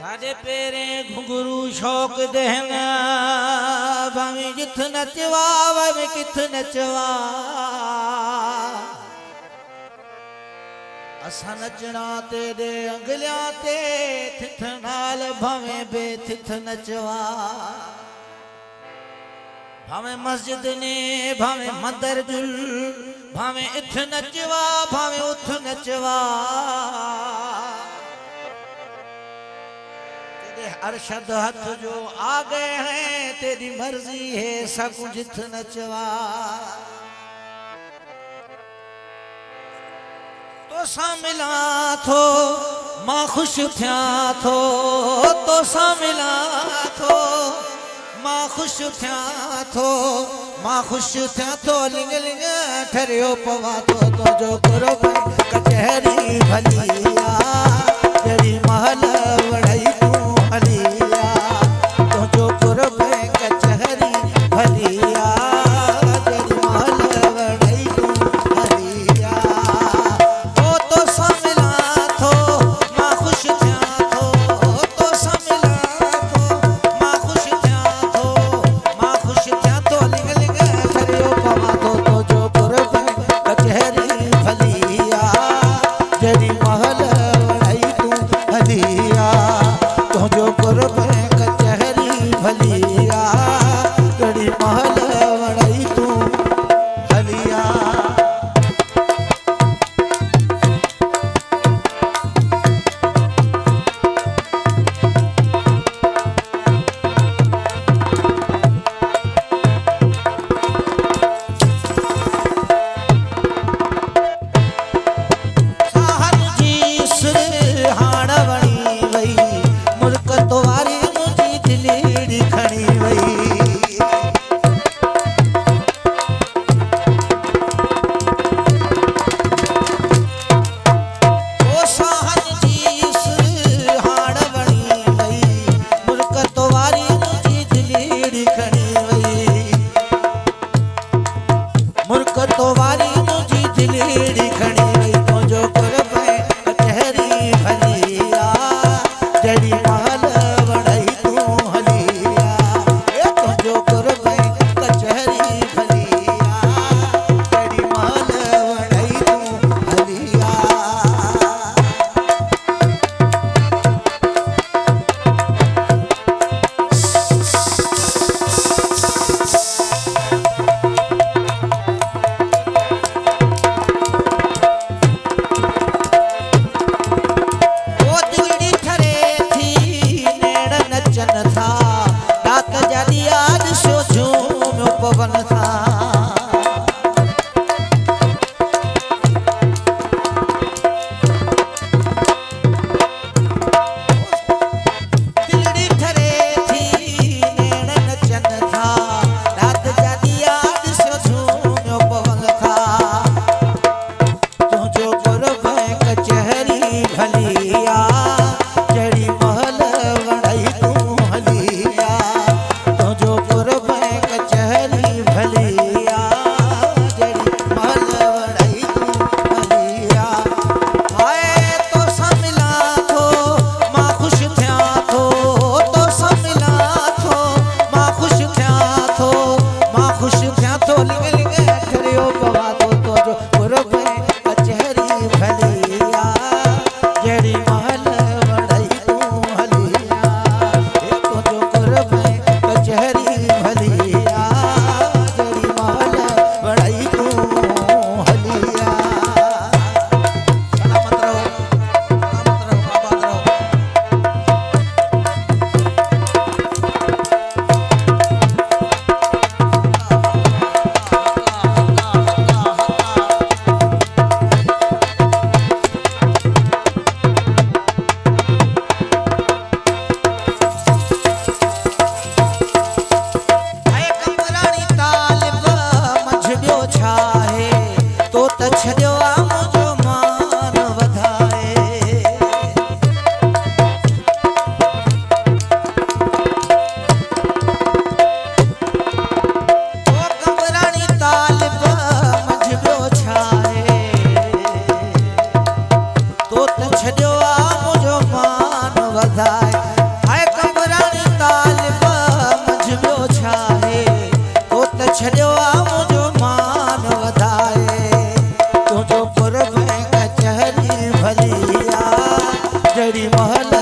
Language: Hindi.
सारे पेरे घुंघरू शौक देहना भावे जिथ नचवा भावे किथ नचवा असा नचना तेरे अंगलियां ते थिथ नाल भावे बेथिथ नचवा भावे मस्जिद ने भावे मंदिर जुल भावे इथ नचवा भावे उथ नचवा अरशद हथ जो आ गए हैं तेरी मर्जी है सब जिथ नचवा तो सा मिला थो मां खुश थिया थो तो सा मिला थो मां खुश थिया थो मां खुश थिया थो लिंग लिंग ठरियो पवा थो तो जो करो कचहरी भलिया तेरी महल वड़ाई भलिया तो जो कुरब कचहरी भलिया तेरी महल वड़ाई भलिया ओ तो समिला थो मां खुश थिया थो तो समिला थो मां खुश थिया थो मां खुश थिया थो लिंग लिंग ठरियो पवा थो तो जो कुरब कचहरी भलिया तेरी महल वड़ाई अठड़ी महल